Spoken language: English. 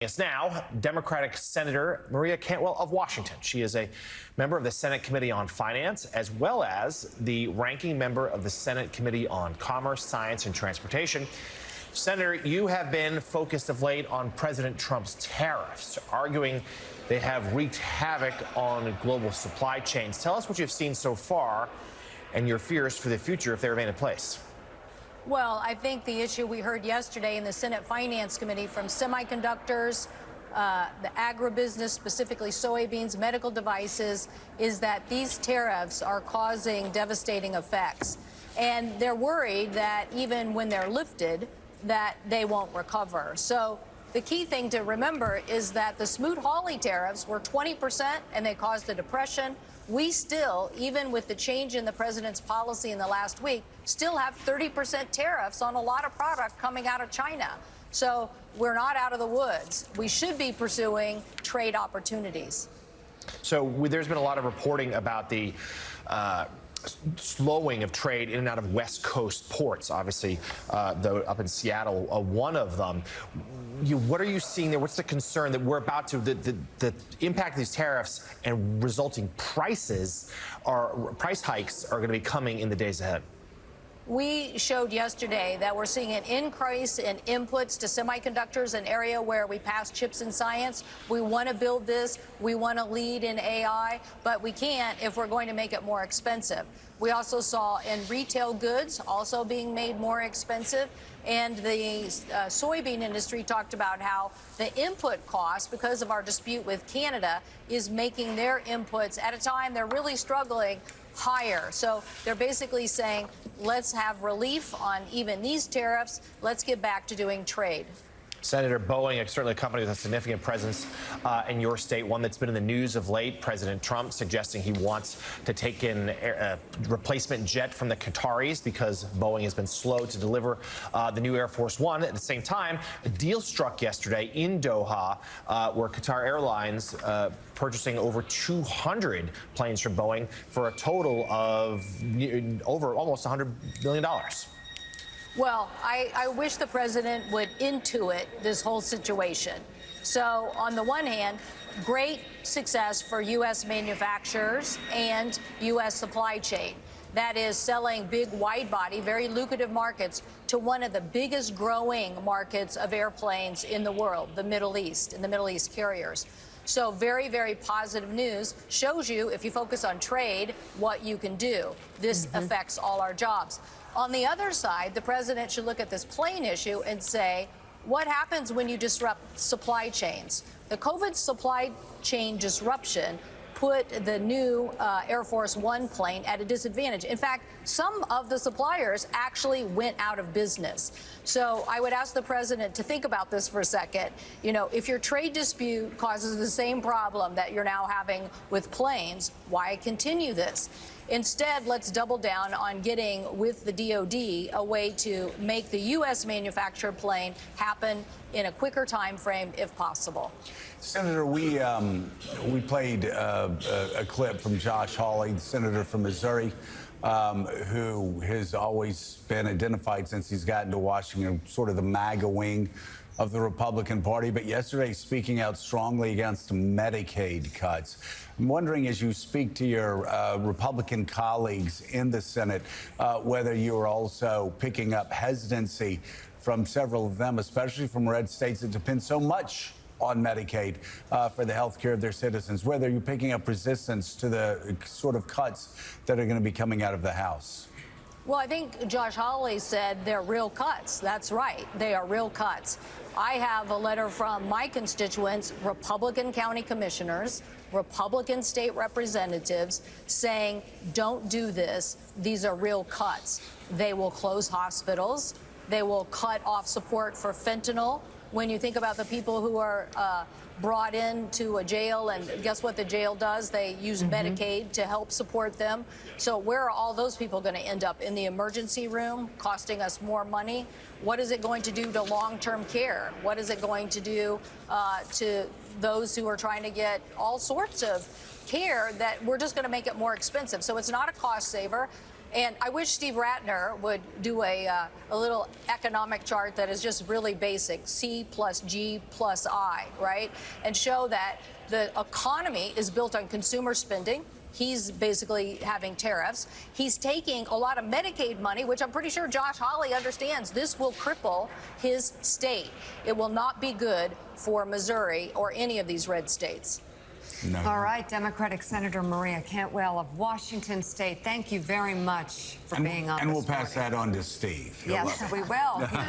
Yes, now, Democratic Senator Maria Cantwell of Washington. She is a member of the Senate Committee on Finance, as well as the ranking member of the Senate Committee on Commerce, Science, and Transportation. Senator, you have been focused of late on President Trump's tariffs, arguing they have wreaked havoc on global supply chains. Tell us what you've seen so far and your fears for the future if they remain in place. Well, I think the issue we heard yesterday in the Senate Finance Committee from semiconductors, the agribusiness, specifically soybeans, medical devices, is that these tariffs are causing devastating effects. And they're worried that even when they're lifted, that they won't recover. So the key thing to remember is that the Smoot-Hawley tariffs were 20% and they caused a depression. We still, even with the change in the president's policy in the last week, still have 30% tariffs on a lot of product coming out of China. So we're not out of the woods. We should be pursuing trade opportunities. So there's been a lot of reporting about the slowing of trade in and out of West Coast ports, obviously, though up in Seattle, one of them. What are you seeing there? What's the concern that we're about to, the impact of these tariffs and resulting price hikes are going to be coming in the days ahead? We showed yesterday that we're seeing an increase in inputs to semiconductors, an area where we passed chips in science. We want to build this. We want to lead in AI, but we can't if we're going to make it more expensive. We also saw in retail goods also being made more expensive. And the soybean industry talked about how the input cost, because of our dispute with Canada, is making their inputs at a time they're really struggling higher. So they're basically saying, let's have relief on even these tariffs. Let's get back to doing trade. Senator, Boeing, certainly a company with a significant presence in your state, one that's been in the news of late. President Trump suggesting he wants to take in a replacement jet from the Qataris because Boeing has been slow to deliver the new Air Force One. At the same time, a deal struck yesterday in Doha where Qatar Airlines purchasing over 200 planes from Boeing for a total of over almost $100 billion. Well, I wish the president would intuit this whole situation. So on the one hand, great success for U.S. manufacturers and U.S. supply chain. That is selling big wide body, very lucrative markets to one of the biggest growing markets of airplanes in the world, the Middle East, and the Middle East carriers. So very, very positive news. Shows you, if you focus on trade, what you can do. This affects all our jobs. On the other side, the president should look at this plane issue and say, what happens when you disrupt supply chains? The COVID supply chain disruption put the new Air Force One plane at a disadvantage. In fact, some of the suppliers actually went out of business. So I would ask the president to think about this for a second. You know, if your trade dispute causes the same problem that you're now having with planes, why continue this? Instead, let's double down on getting with the DOD a way to make the U.S. manufactured plane happen in a quicker time frame if possible. Senator, we played a clip from Josh Hawley, the senator from Missouri, who has always been identified since he's gotten to Washington, sort of the MAGA wing of the Republican Party, but yesterday speaking out strongly against Medicaid cuts. I'm wondering, as you speak to your Republican colleagues in the Senate, whether you are also picking up hesitancy from several of them, especially from red states that depend so much on Medicaid for the health care of their citizens, whether you're picking up resistance to the sort of cuts that are going to be coming out of the House. Well, I think Josh Hawley said they're real cuts. That's right. They are real cuts. I have a letter from my constituents, Republican county commissioners, Republican state representatives, saying, don't do this. These are real cuts. They will close hospitals. They will cut off support for fentanyl. When you think about the people who are brought into a jail, and guess what the jail does? They use Medicaid to help support them. So where are all those people going to end up? In the emergency room, costing us more money? What is it going to do to long-term care? What is it going to do to those who are trying to get all sorts of care that we're just going to make it more expensive? So it's not a cost saver. And I wish Steve Ratner would do a little economic chart that is just really basic, C plus G plus I, right? And show that the economy is built on consumer spending. He's basically having tariffs. He's taking a lot of Medicaid money, which I'm pretty sure Josh Hawley understands. This will cripple his state. It will not be good for Missouri or any of these red states. No. All right, Democratic Senator Maria Cantwell of Washington State, thank you very much for being on And this we'll pass morning. that on to Steve. He'll love Yes, it. we will.